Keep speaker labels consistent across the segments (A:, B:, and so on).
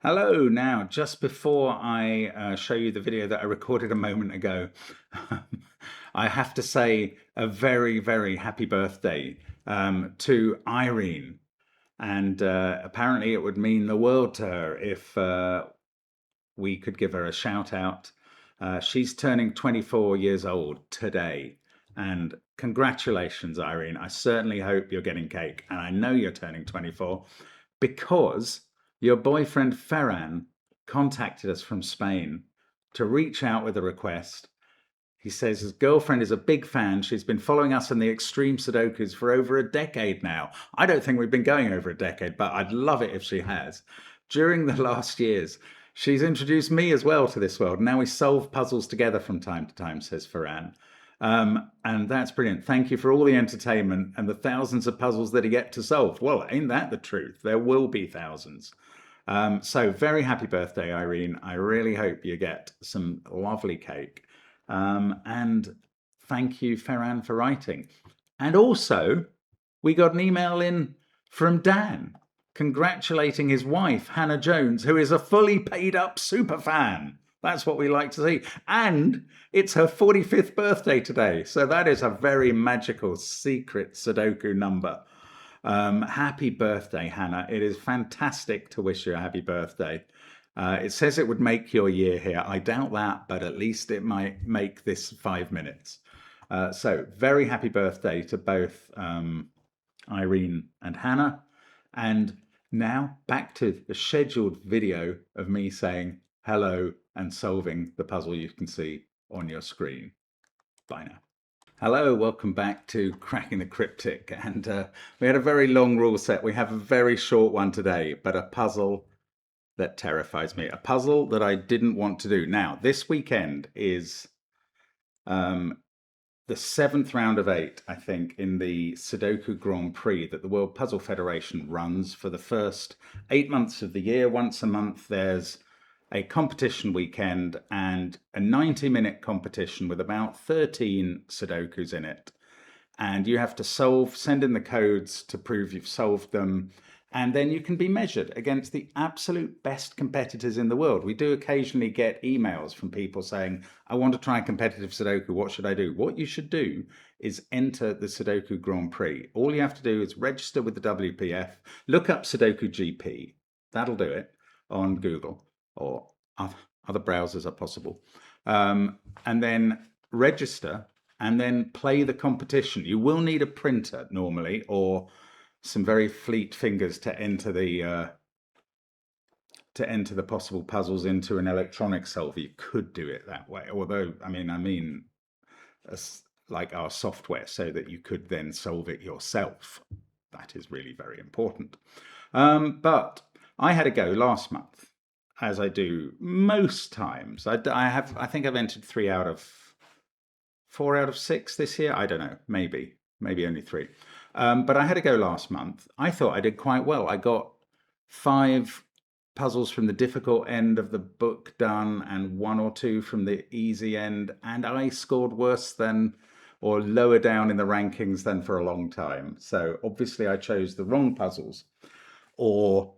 A: Hello. Now, just before I show you the video that I recorded a moment ago, I have to say a very, very happy birthday to Irene. And apparently it would mean the world to her if we could give her a shout out. She's turning 24 years old today. And congratulations, Irene. I certainly hope you're getting cake. And I know you're turning 24 because your boyfriend Ferran contacted us from Spain to reach out with a request. He says his girlfriend is a big fan. She's been following us in the Extreme Sudokus for over a decade now. I don't think we've been going over a decade, but I'd love it if she has. During the last years, she's introduced me as well to this world. Now we solve puzzles together from time to time, says Ferran. And that's brilliant. Thank you for all the entertainment and the thousands of puzzles that you get to solve. Well, ain't that the truth? There will be thousands. So very happy birthday, Irene. I really hope you get some lovely cake. And thank you, Ferran, for writing. And also, we got an email in from Dan congratulating his wife, Hannah Jones, who is a fully paid up superfan. That's what we like to see. And it's her 45th birthday today. So that is a very magical secret Sudoku number. Happy birthday, Hannah. It is fantastic to wish you a happy birthday. It says it would make your year here. I doubt that, but at least it might make this 5 minutes. So very happy birthday to both Irene and Hannah. And now back to the scheduled video of me saying hello and solving the puzzle you can see on your screen. Bye now. Hello, welcome back to Cracking the Cryptic. And we had a very long rule set. We have a very short one today, but a puzzle that terrifies me. A puzzle that I didn't want to do. Now, this weekend is the 7th round of 8, I think, in the Sudoku Grand Prix that the World Puzzle Federation runs for the first 8 months of the year. Once a month, there's a competition weekend and a 90-minute competition with about 13 Sudokus in it. And you have to send in the codes to prove you've solved them. And then you can be measured against the absolute best competitors in the world. We do occasionally get emails from people saying, I want to try competitive Sudoku. What should I do? What you should do is enter the Sudoku Grand Prix. All you have to do is register with the WPF, look up Sudoku GP. That'll do it on Google or other browsers are possible. And then register and then play the competition. You will need a printer normally or some very fleet fingers to enter the possible puzzles into an electronic solver. You could do it that way, although I mean, like our software, so that you could then solve it yourself. That is really very important. But I had a go last month, as I do most times. I think I've entered 4 out of 6 this year. I don't know, maybe only 3. But I had a go last month. I thought I did quite well. I got 5 puzzles from the difficult end of the book done and 1 or 2 from the easy end. And I scored worse than or lower down in the rankings than for a long time. So obviously I chose the wrong puzzles or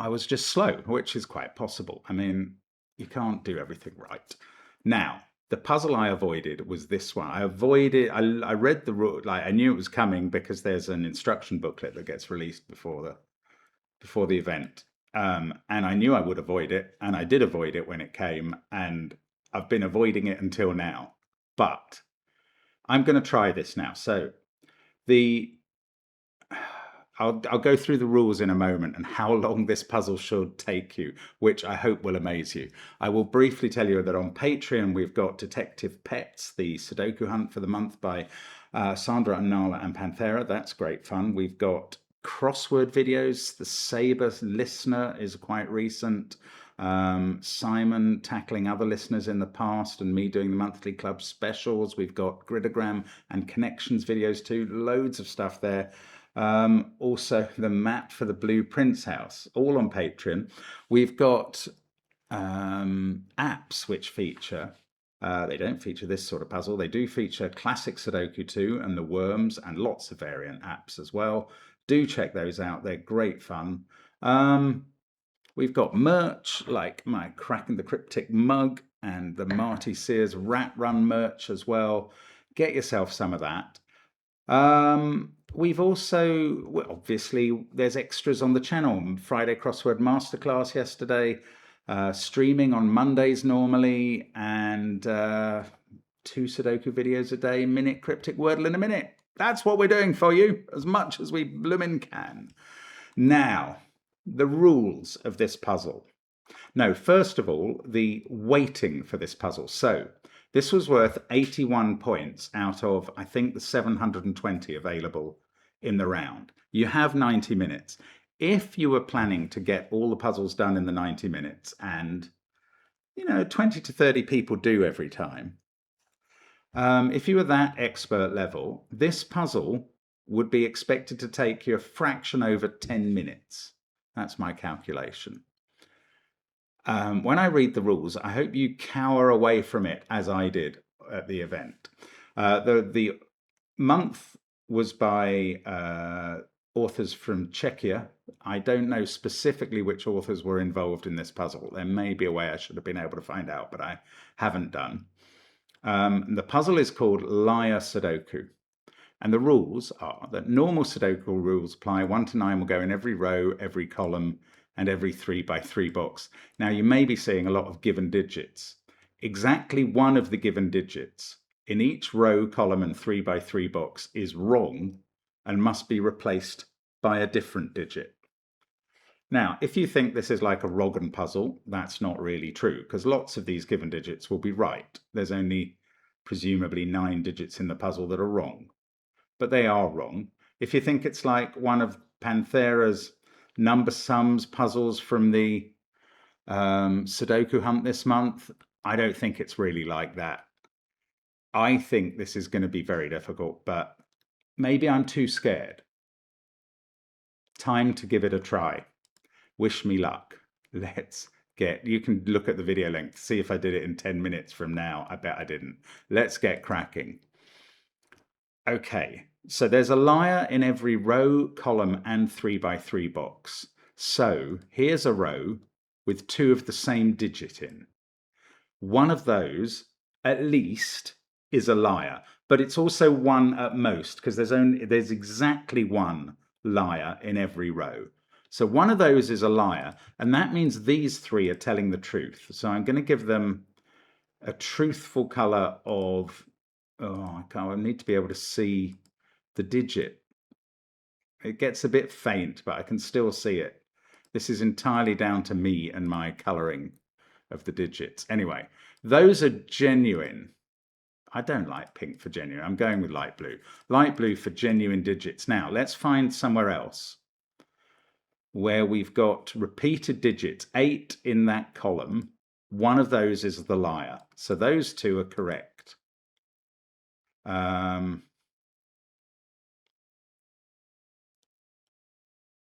A: I was just slow, which is quite possible. I mean, you can't do everything right. Now, the puzzle I avoided was this one. I read the rule, like I knew it was coming because there's an instruction booklet that gets released before the event. And I knew I would avoid it, and I did avoid it when it came, and I've been avoiding it until now. But I'm going to try this now. So I'll go through the rules in a moment and how long this puzzle should take you, which I hope will amaze you. I will briefly tell you that on Patreon, we've got Detective Pets, the Sudoku Hunt for the month by Sandra and Nala and Panthera. That's great fun. We've got crossword videos. The Sabre listener is quite recent. Simon tackling other listeners in the past and me doing the monthly club specials. We've got gridogram and connections videos too. Loads of stuff there. Also the map for the Blue Prince house, all on Patreon. We've got apps which feature, they don't feature this sort of puzzle. They do feature Classic Sudoku 2 and the Worms and lots of variant apps as well. Do check those out. They're great fun. We've got merch like my Cracking the Cryptic mug and the Marty Sears Rat Run merch as well. Get yourself some of that. We've also, well, obviously, there's extras on the channel. Friday Crossword Masterclass yesterday, streaming on Mondays normally, and 2 Sudoku videos a day, minute cryptic wordle in a minute. That's what we're doing for you, as much as we bloomin' can. Now, the rules of this puzzle. No, first of all, the weighting for this puzzle. So, this was worth 81 points out of, I think, the 720 available in the round. You have 90 minutes. If you were planning to get all the puzzles done in the 90 minutes, and, 20 to 30 people do every time, if you were that expert level, this puzzle would be expected to take you a fraction over 10 minutes. That's my calculation. When I read the rules, I hope you cower away from it as I did at the event. The month was by authors from Czechia. I don't know specifically which authors were involved in this puzzle. There may be a way I should have been able to find out, but I haven't done. The puzzle is called Liar Sudoku. And the rules are that normal Sudoku rules apply. 1 to 9 will go in every row, every column, and every 3 by 3 box. Now, you may be seeing a lot of given digits. Exactly one of the given digits in each row, column, and 3 by 3 box is wrong and must be replaced by a different digit. Now, if you think this is like a Roggen puzzle, that's not really true, because lots of these given digits will be right. There's only presumably 9 digits in the puzzle that are wrong, but they are wrong. If you think it's like one of Panthera's number sums puzzles from the Sudoku hunt this month, I don't think it's really like that. I think this is going to be very difficult, but maybe I'm too scared. Time to give it a try. Wish me luck. You can look at the video length, see if I did it in 10 minutes from now. I bet I didn't. Let's get cracking. Okay, so there's a liar in every row, column, and 3 by 3 box. So here's a row with 2 of the same digit in. One of those, at least, is a liar, but it's also one at most, because there's exactly one liar in every row. So one of those is a liar, and that means these 3 are telling the truth. So I'm going to give them a truthful color of, I need to be able to see the digit. It gets a bit faint, but I can still see it. This is entirely down to me and my coloring of the digits. Anyway, those are genuine. I don't like pink for genuine. I'm going with light blue. Light blue for genuine digits. Now, let's find somewhere else where we've got repeated digits, 8 in that column. One of those is the liar. So those 2 are correct.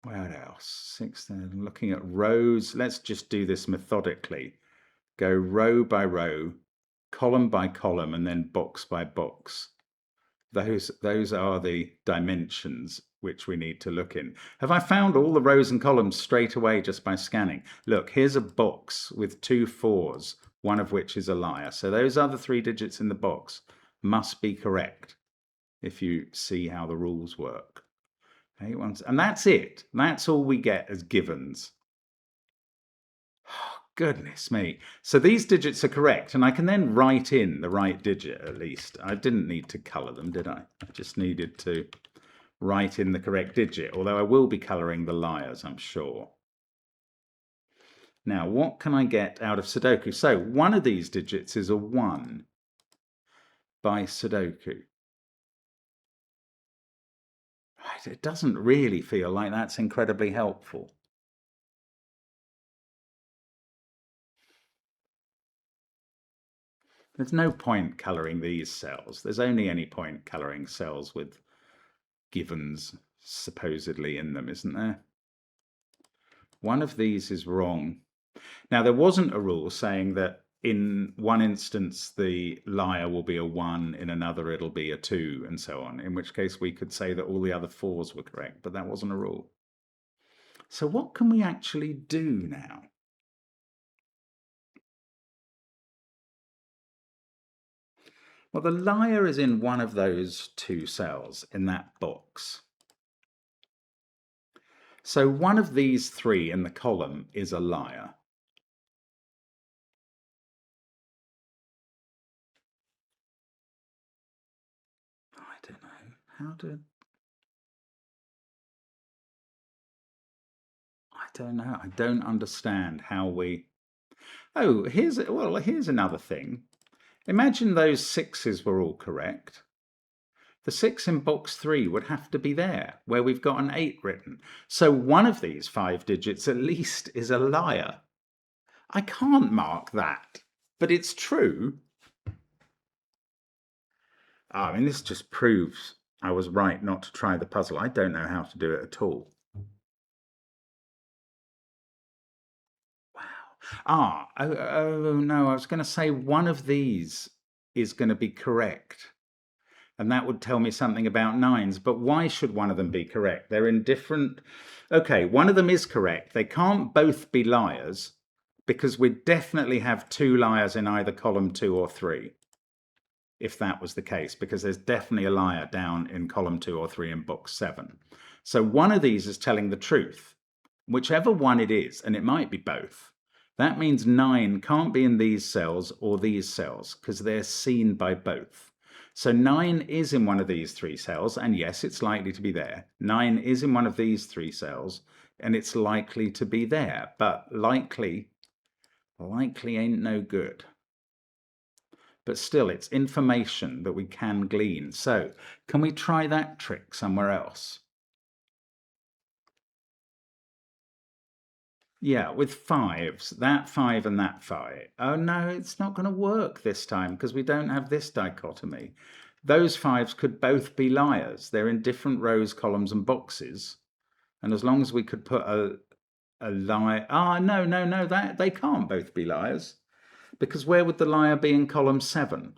A: What else? 6, looking at rows. Let's just do this methodically. Go row by row, column by column, and then box by box. Those are the dimensions which we need to look in. Have I found all the rows and columns straight away just by scanning? Look, here's a box with 2 4s, one of which is a liar. So those other 3 digits in the box must be correct if you see how the rules work. And that's it. That's all we get as givens. Oh, goodness me. So these digits are correct, and I can then write in the right digit at least. I didn't need to colour them, did I? I just needed to write in the correct digit, although I will be colouring the liars, I'm sure. Now, what can I get out of Sudoku? So one of these digits is a 1 by Sudoku. It doesn't really feel like that's incredibly helpful. There's no point colouring these cells. There's only any point colouring cells with givens supposedly in them, isn't there? One of these is wrong. Now, there wasn't a rule saying that in one instance the liar will be a 1, in another it'll be a 2, and so on, in which case we could say that all the other 4s were correct, but that wasn't a rule. So what can we actually do now? Well, the liar is in one of those two cells in that box. So one of these three in the column is a liar. I don't know. I don't know. I don't understand how we... Oh, here's another thing. Imagine those sixes were all correct. The 6 in box 3 would have to be there, where we've got an 8 written. So one of these 5 digits at least is a liar. I can't mark that, but it's true. I mean, this just proves I was right not to try the puzzle. I don't know how to do it at all. Wow. Oh no, I was going to say one of these is going to be correct. And that would tell me something about nines. But why should one of them be correct? They're in different... Okay, one of them is correct. They can't both be liars because we definitely have 2 liars in either column 2 or 3, if that was the case, because there's definitely a liar down in column 2 or 3 in box 7. So one of these is telling the truth, whichever one it is, and it might be both. That means 9 can't be in these cells or these cells because they're seen by both. So 9 is in one of these 3 cells, and yes, it's likely to be there. 9 is in one of these 3 cells, and it's likely to be there, but likely ain't no good. But still, it's information that we can glean. So can we try that trick somewhere else? Yeah, with 5s, that 5 and that 5. Oh no, it's not going to work this time because we don't have this dichotomy. Those 5s could both be liars. They're in different rows, columns and boxes. And as long as we could put a lie... no, that they can't both be liars. Because where would the liar be in column 7?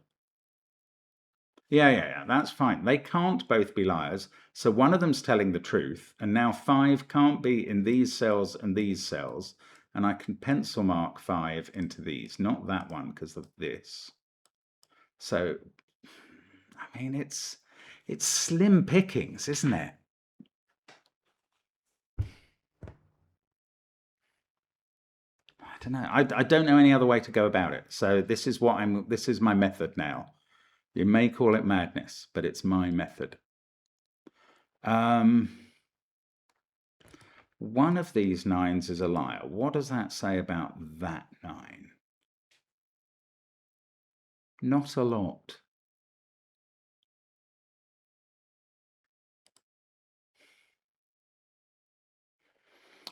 A: Yeah, that's fine. They can't both be liars. So one of them's telling the truth, and now 5 can't be in these cells and these cells. And I can pencil mark 5 into these, not that one because of this. So, I mean, it's slim pickings, isn't it? I don't know. I don't know any other way to go about it. So this is my method now. You may call it madness, but it's my method. One of these 9s is a liar. What does that say about that 9? Not a lot.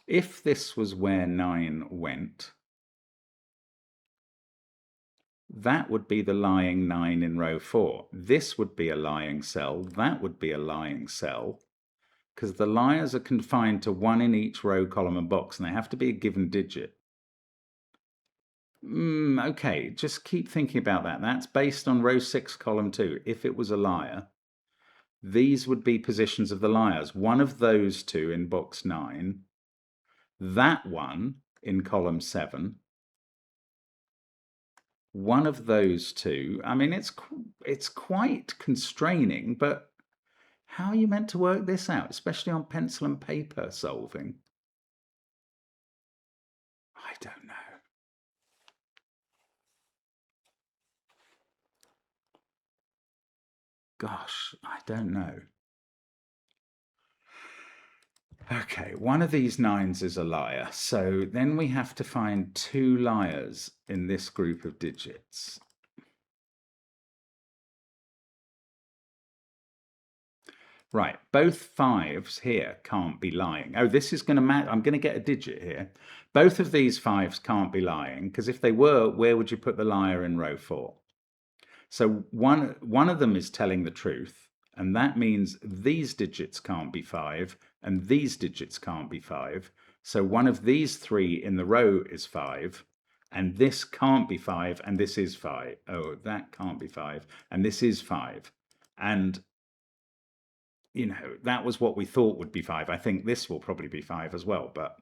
A: If this was where 9 went, that would be the lying 9 in row 4. This would be a lying cell. That would be a lying cell. Because the liars are confined to 1 in each row, column and box, and they have to be a given digit. Okay, just keep thinking about that. That's based on row 6, column 2. If it was a liar, these would be positions of the liars. One of those 2 in box 9, that one in column 7, one of those 2. I mean, it's quite constraining, but how are you meant to work this out, especially on pencil and paper solving? I don't know. Gosh, I don't know. Okay, one of these 9s is a liar. So then we have to find 2 liars in this group of digits. Right, both 5s here can't be lying. Oh, this is going to matter. I'm going to get a digit here. Both of these 5s can't be lying, because if they were, where would you put the liar in row 4? So one of them is telling the truth, and that means these digits can't be 5, and these digits can't be 5. So one of these 3 in the row is 5, and this can't be 5, and this is 5. Oh, that can't be 5, and this is 5. And you know, that was what we thought would be 5. I think this will probably be 5 as well, but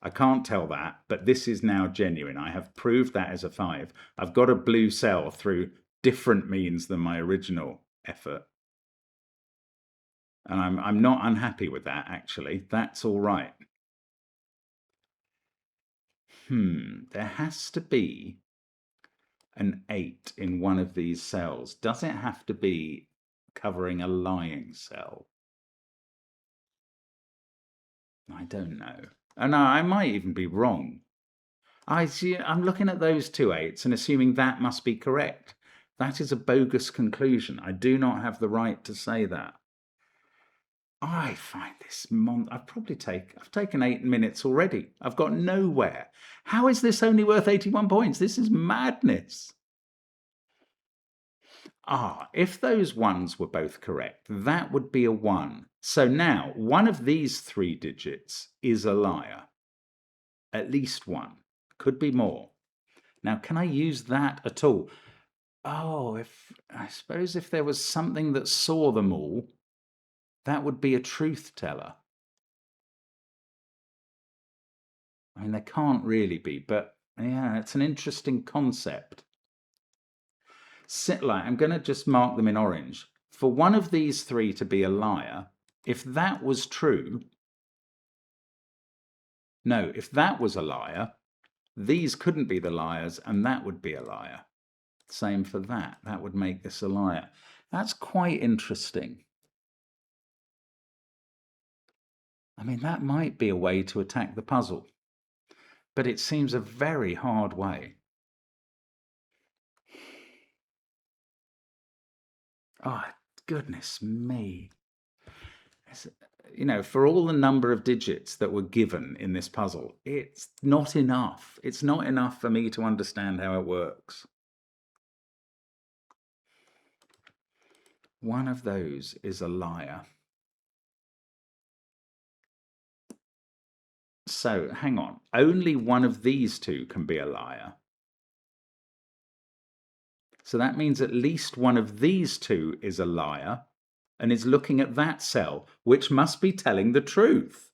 A: I can't tell that. But this is now genuine. I have proved that as a 5. I've got a blue cell through different means than my original effort. And I'm not unhappy with that, actually. That's all right. There has to be an 8 in one of these cells. Does it have to be covering a lying cell? I don't know. Oh no, I might even be wrong. I see. I'm looking at those 2 8s and assuming that must be correct. That is a bogus conclusion. I do not have the right to say that. I find this I've taken 8 minutes already. I've got nowhere. How is this only worth 81 points? This is madness. If those ones were both correct, that would be a 1. So now one of these 3 digits is a liar. At least one. Could be more. Now, can I use that at all? I suppose if there was something that saw them all, that would be a truth teller. I mean, there can't really be, but yeah, it's an interesting concept. I'm going to just mark them in orange. For one of these 3 to be a liar, if that was true, no, if that was a liar, these couldn't be the liars, and that would be a liar. Same for that. That would make this a liar. That's quite interesting. I mean, that might be a way to attack the puzzle, but it seems a very hard way. Oh, goodness me. You know, for all the number of digits that were given in this puzzle, it's not enough. It's not enough for me to understand how it works. One of those is a liar. So, hang on. Only one of these 2 can be a liar. So that means at least one of these 2 is a liar and is looking at that cell, which must be telling the truth.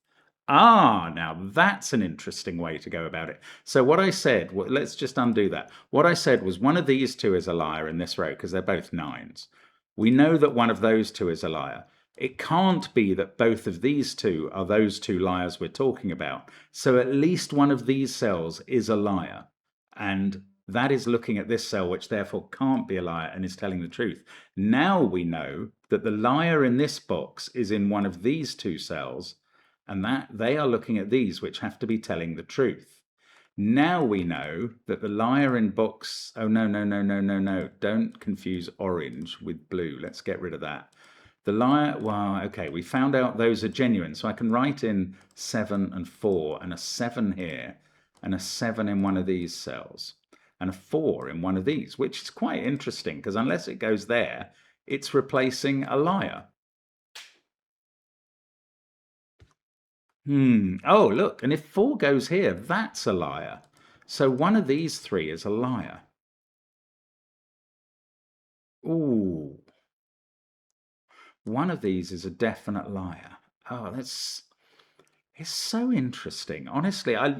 A: Now that's an interesting way to go about it. So what I said, let's just undo that. What I said was one of these 2 is a liar in this row because they're both 9s. We know that one of those 2 is a liar. It can't be that both of these 2 are those 2 liars we're talking about. So at least one of these cells is a liar. And that is looking at this cell, which therefore can't be a liar and is telling the truth. Now we know that the liar in this box is in one of these 2 cells, and that they are looking at these, which have to be telling the truth. Now we know that the liar in box... Oh, no. Don't confuse orange with blue. Let's get rid of that. The liar... Well, okay, we found out those are genuine. So I can write in 7 and 4, and a 7 here, and a 7 in one of these cells, and a 4 in one of these, which is quite interesting, because unless it goes there, it's replacing a liar. Oh, look, and if 4 goes here, that's a liar. So one of these 3 is a liar. Ooh. One of these is a definite liar. Oh, it's so interesting. Honestly, I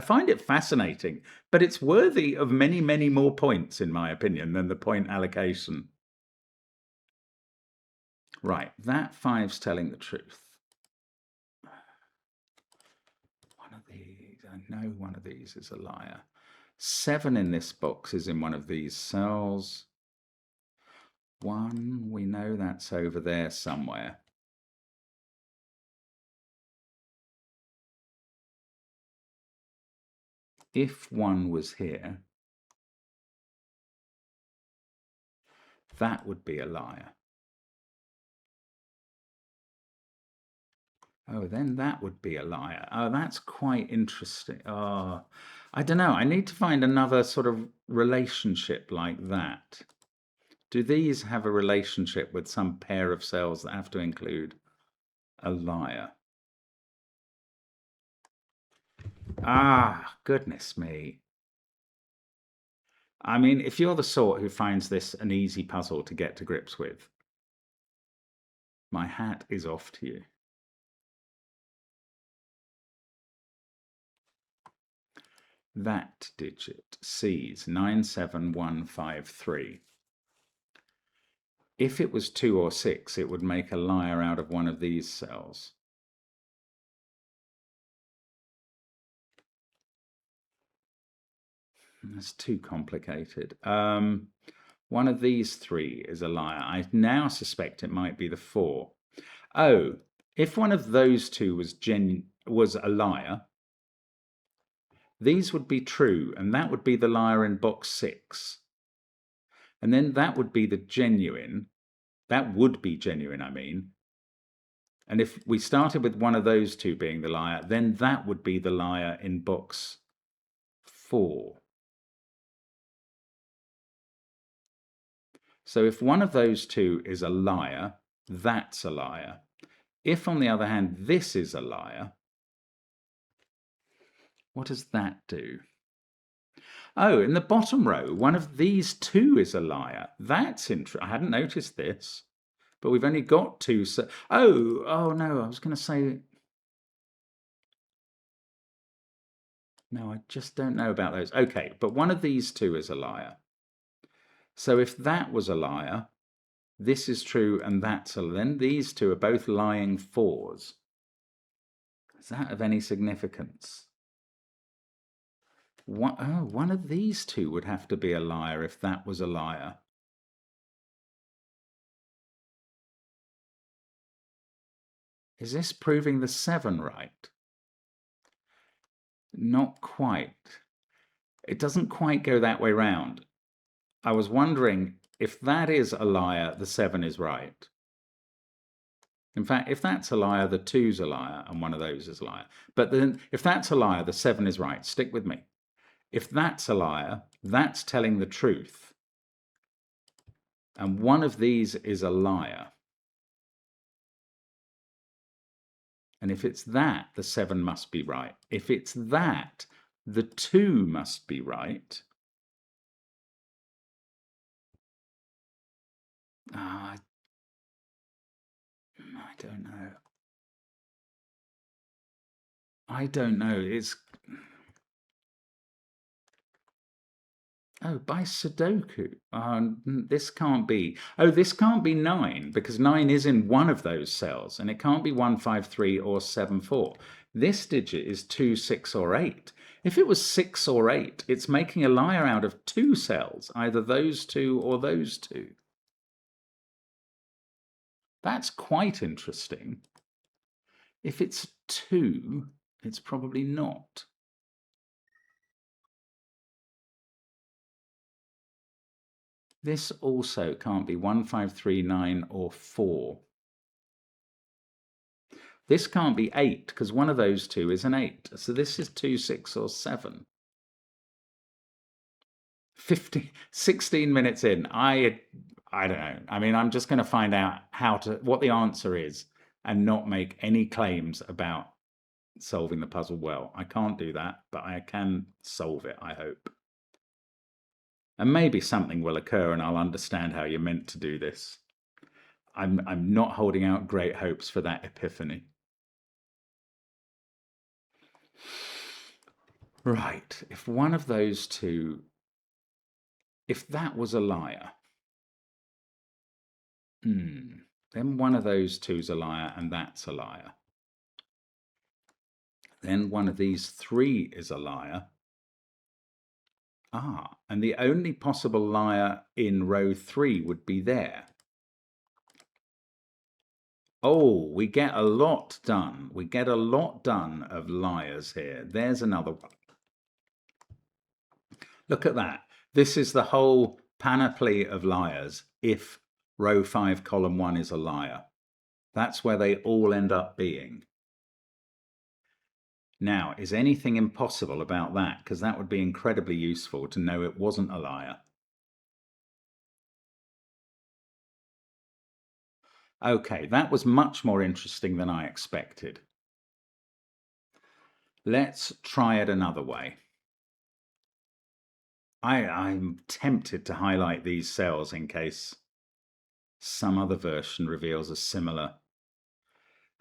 A: find it fascinating, but it's worthy of many, many more points, in my opinion, than the point allocation. Right, that 5's telling the truth. I know one of these is a liar. 7 in this box is in one of these cells. 1, we know that's over there somewhere. If 1 was here, that would be a liar. Oh, then that would be a liar. Oh, that's quite interesting. Oh, I don't know. I need to find another sort of relationship like that. Do these have a relationship with some pair of cells that have to include a liar? Goodness me. I mean, if you're the sort who finds this an easy puzzle to get to grips with, My hat is off to you. That digit, C's 97153. If it was 2 or 6, it would make a liar out of one of these cells. That's too complicated. One of these 3 is a liar. I now suspect it might be the 4. Oh, if one of those 2 was a liar, these would be true, and that would be the liar in box 6. And then that would be the genuine. That would be genuine, I mean. And if we started with one of those 2 being the liar, then that would be the liar in box 4. So if one of those 2 is a liar, that's a liar. If, on the other hand, this is a liar, what does that do? Oh, in the bottom row, one of these 2 is a liar. That's interesting. I hadn't noticed this, but we've only got 2. So, oh no, I was going to say, no, I just don't know about those. Okay, but one of these 2 is a liar. So if that was a liar, this is true and that's a liar. Then these 2 are both lying 4s. Is that of any significance? One of these 2 would have to be a liar if that was a liar. Is this proving the 7 right? Not quite. It doesn't quite go that way round. I was wondering if that is a liar, the 7 is right. In fact, if that's a liar, the 2's a liar and one of those is a liar. But then if that's a liar, the 7 is right. Stick with me. If that's a liar, that's telling the truth. And one of these is a liar. And if it's that, the 7 must be right. If it's that, the 2 must be right. I don't know. I don't know. It's... Oh, by Sudoku. This can't be. Oh, this can't be 9, because 9 is in one of those cells, and it can't be 153 or 74. This digit is 2, 6, or 8. If it was 6 or 8, it's making a liar out of 2 cells, either those 2 or those 2. That's quite interesting. If it's 2, it's probably not. This also can't be 1, 5, 3, 9, or 4. This can't be 8, because one of those 2 is an 8. So this is 2, 6, or 7. 16 minutes in. I don't know. I mean, I'm just going to find out what the answer is and not make any claims about solving the puzzle well. I can't do that, but I can solve it, I hope. And maybe something will occur and I'll understand how you're meant to do this. I'm not holding out great hopes for that epiphany. Right, if one of those 2, if that was a liar, then one of those 2's a liar and that's a liar. Then one of these 3 is a liar. And the only possible liar in row 3 would be there. Oh, we get a lot done. We get a lot done of liars here. There's another one. Look at that. This is the whole panoply of liars if row 5, column 1 is a liar. That's where they all end up being. Now, is anything impossible about that? Because that would be incredibly useful to know it wasn't a liar. Okay, that was much more interesting than I expected. Let's try it another way. I'm tempted to highlight these cells in case some other version reveals a similar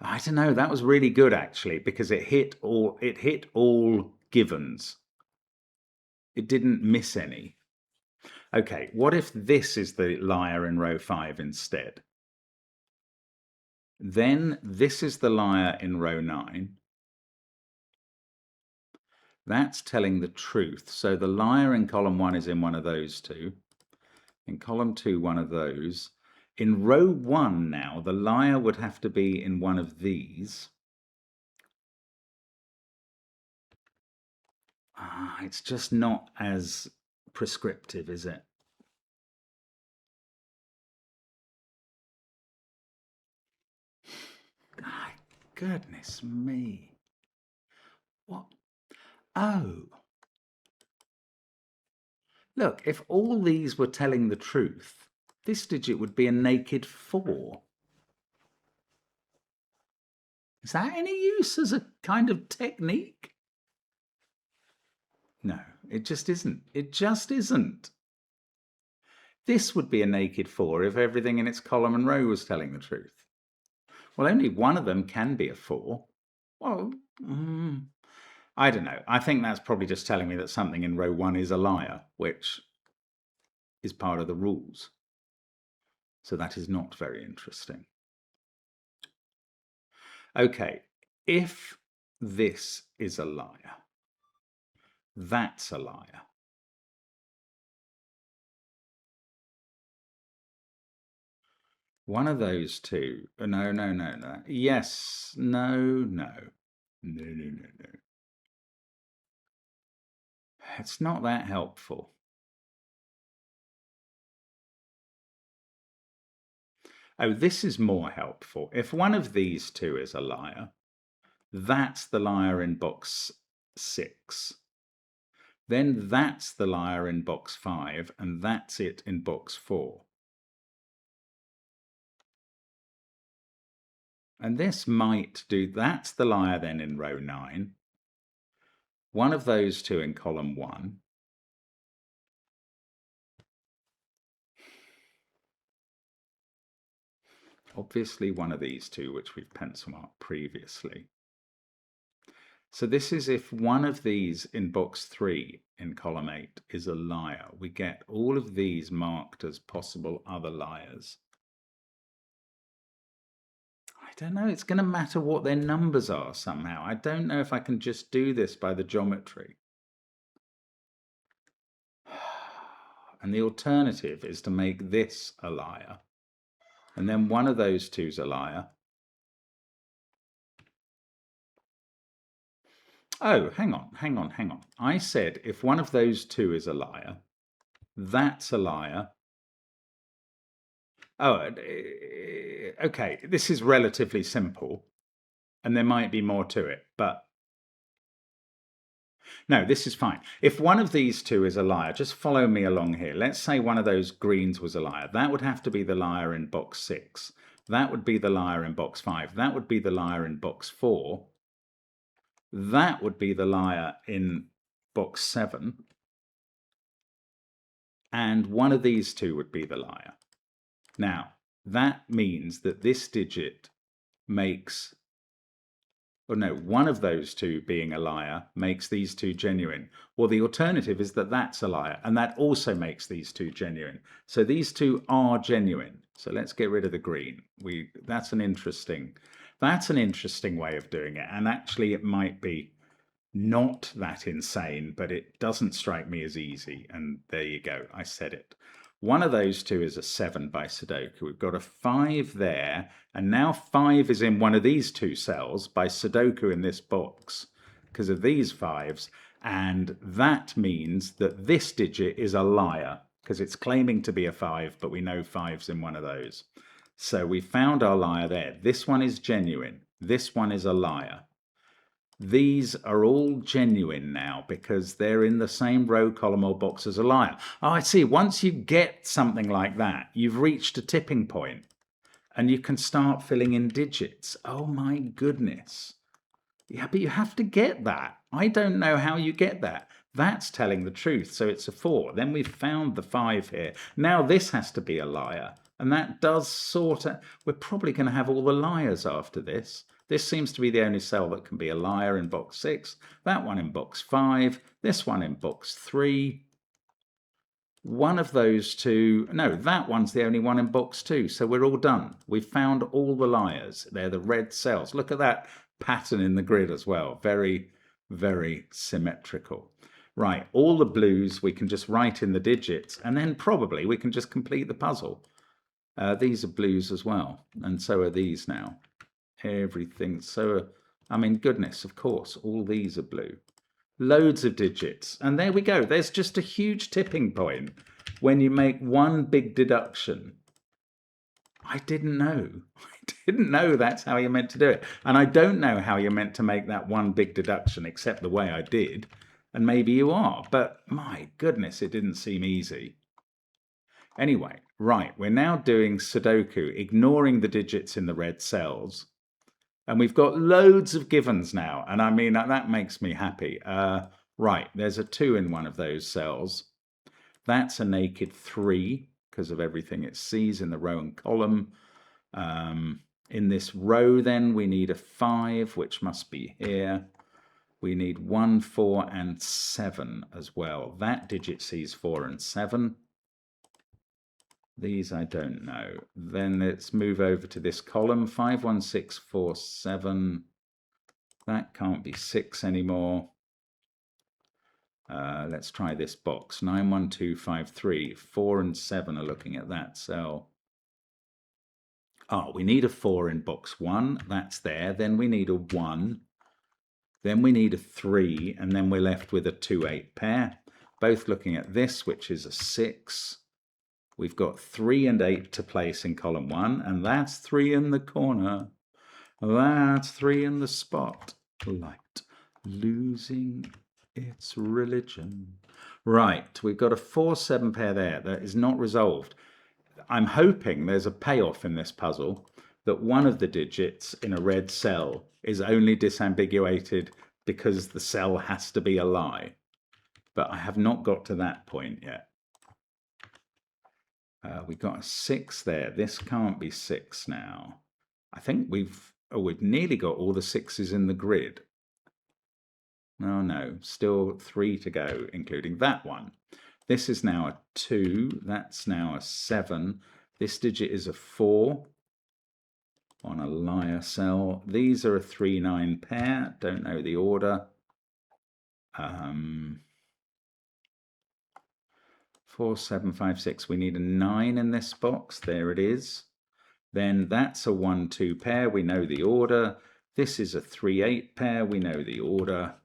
A: I don't know. That was really good, actually, because it hit all givens. It didn't miss any. Okay, what if this is the liar in row 5 instead? Then this is the liar in row 9. That's telling the truth. So the liar in column 1 is in one of those two. In column 2, one of those. In row 1 now, the liar would have to be in one of these. It's just not as prescriptive, is it? Goodness me. What? Oh. Look, if all these were telling the truth, this digit would be a naked 4. Is that any use as a kind of technique? No, it just isn't. It just isn't. This would be a naked 4 if everything in its column and row was telling the truth. Well, only one of them can be a 4. Well, I don't know. I think that's probably just telling me that something in row 1 is a liar, which is part of the rules. So that is not very interesting. Okay, if this is a liar, that's a liar. One of those two. No. Yes, no. It's not that helpful. Oh, this is more helpful. If one of these two is a liar, that's the liar in box 6. Then that's the liar in box 5, and that's it in box 4. And this might do, that's the liar then in row 9. One of those two in column 1. Obviously one of these two, which we've pencil marked previously. So this is if one of these in box 3 in column 8 is a liar. We get all of these marked as possible other liars. I don't know, it's going to matter what their numbers are somehow. I don't know if I can just do this by the geometry. And the alternative is to make this a liar. And then one of those two's a liar. Oh, hang on. I said if one of those two is a liar, that's a liar. Oh, okay, this is relatively simple, and there might be more to it, but no, this is fine. If one of these two is a liar, just follow me along here. Let's say one of those greens was a liar. That would have to be the liar in box 6. That would be the liar in box 5. That would be the liar in box 4. That would be the liar in box 7. And one of these two would be the liar. Now, that means that this digit makes, or no, one of those two being a liar makes these two genuine. Well, the alternative is that that's a liar, and that also makes these two genuine. So these two are genuine. So let's get rid of the green. That's an interesting way of doing it. And actually, it might be not that insane, but it doesn't strike me as easy. And there you go. I said it. One of those two is a 7 by Sudoku. We've got a 5 there, and now 5 is in one of these two cells by Sudoku in this box because of these 5s, and that means that this digit is a liar because it's claiming to be a 5, but we know 5's in one of those. So we found our liar there. This one is genuine. This one is a liar. These are all genuine now because they're in the same row, column, or box as a liar. Oh, I see. Once you get something like that, you've reached a tipping point and you can start filling in digits. Oh, my goodness. Yeah, but you have to get that. I don't know how you get that. That's telling the truth. So it's a 4. Then we've found the 5 here. Now this has to be a liar. And that does sort of, we're probably going to have all the liars after this. This seems to be the only cell that can be a liar in box 6, that one in box 5, this one in box 3. One of those two, no, that one's the only one in box 2, so we're all done. We've found all the liars. They're the red cells. Look at that pattern in the grid as well. Very, very symmetrical. Right, all the blues we can just write in the digits, and then probably we can just complete the puzzle. These are blues as well, and so are these now. Everything, so, I mean, goodness, of course, all these are blue. Loads of digits, and there we go. There's just a huge tipping point when you make one big deduction. I didn't know that's how you're meant to do it, and I don't know how you're meant to make that one big deduction except the way I did, and maybe you are, but my goodness, it didn't seem easy. Anyway, right, we're now doing Sudoku, ignoring the digits in the red cells. And we've got loads of givens now. And I mean, that makes me happy. Right, there's a 2 in one of those cells. That's a naked 3 because of everything it sees in the row and column. In this row, then, we need a 5, which must be here. We need 1, 4, and 7 as well. That digit sees 4 and 7. These I don't know. Then let's move over to this column. 5, 1, 6, 4, 7. That can't be 6 anymore. Let's try this box. 9, 1, 2, 5, 3. 4 and 7 are looking at that cell. Oh, we need a 4 in box 1. That's there. Then we need a 1. Then we need a 3. And then we're left with a 2, 8 pair. Both looking at this, which is a 6. We've got 3 and 8 to place in column 1, and that's 3 in the corner. That's 3 in the spot. Light losing its religion. Right, we've got a 4, 7 pair there that is not resolved. I'm hoping there's a payoff in this puzzle that one of the digits in a red cell is only disambiguated because the cell has to be a lie. But I have not got to that point yet. We've got a 6 there. This can't be 6 now. I think we've nearly got all the 6s in the grid. No, still 3 to go, including that one. This is now a 2. That's now a 7. This digit is a 4 on a liar cell. These are a 3, 9 pair. Don't know the order. 4, 7, 5, 6. We need a 9 in this box. There it is. Then that's a 1, 2 pair. We know the order. This is a 3, 8 pair. We know the order.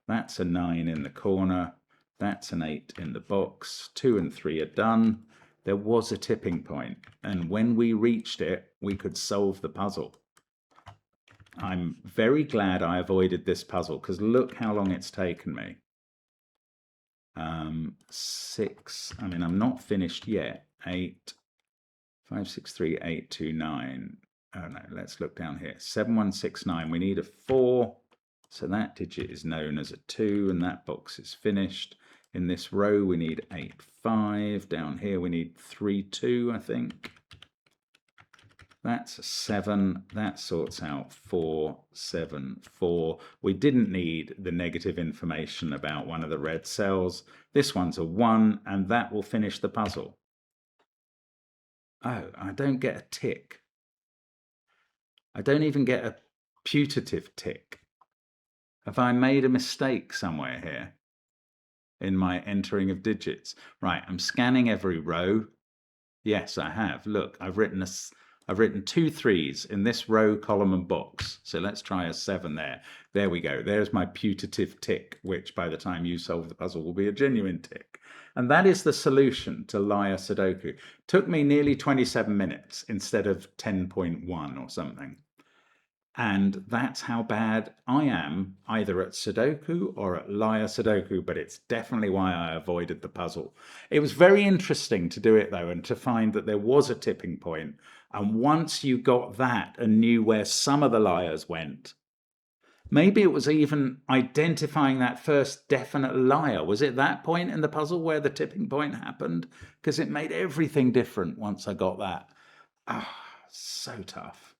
A: That's a 9 in the corner. That's an 8 in the box. 2 and 3 are done. There was a tipping point, and when we reached it, we could solve the puzzle. I'm very glad I avoided this puzzle, because look how long it's taken me. 6, I mean, I'm not finished yet. 8, 5, 6, 3, 8, 2, 9. Oh no, let's look down here. 7, 1, 6, 9. We need a 4. So that digit is known as a 2, and that box is finished. In this row, we need 8, 5. Down here, we need 3, 2, I think. That's a 7. That sorts out 4, 7, 4. We didn't need the negative information about one of the red cells. This one's a 1, and that will finish the puzzle. Oh, I don't get a tick. I don't even get a putative tick. Have I made a mistake somewhere here in my entering of digits? Right, I'm scanning every row. Yes, I have. Look, I've written 2 3s in this row, column, and box. So let's try a 7 there. There we go. There's my putative tick, which by the time you solve the puzzle will be a genuine tick. And that is the solution to liar Sudoku. Took me nearly 27 minutes instead of 10.1 or something. And that's how bad I am, either at Sudoku or at liar Sudoku, but it's definitely why I avoided the puzzle. It was very interesting to do it, though, and to find that there was a tipping point. And once you got that and knew where some of the liars went, maybe it was even identifying that first definite liar. Was it that point in the puzzle where the tipping point happened? Because it made everything different once I got that. Ah, so tough.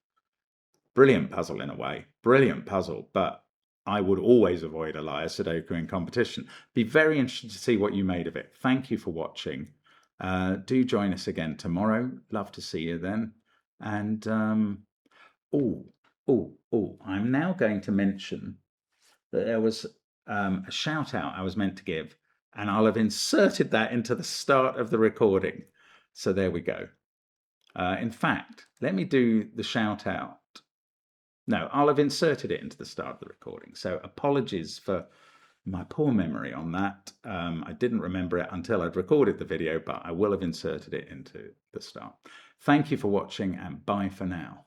A: Brilliant puzzle in a way, brilliant puzzle, but I would always avoid a liar Sudoku in competition. Be very interested to see what you made of it. Thank you for watching. Do join us again tomorrow. Love to see you then. And I'm now going to mention that there was a shout out I was meant to give, and I'll have inserted that into the start of the recording. So there we go. In fact, let me do the shout out. No, I'll have inserted it into the start of the recording. So apologies for my poor memory on that. I didn't remember it until I'd recorded the video, but I will have inserted it into the start. Thank you for watching, and bye for now.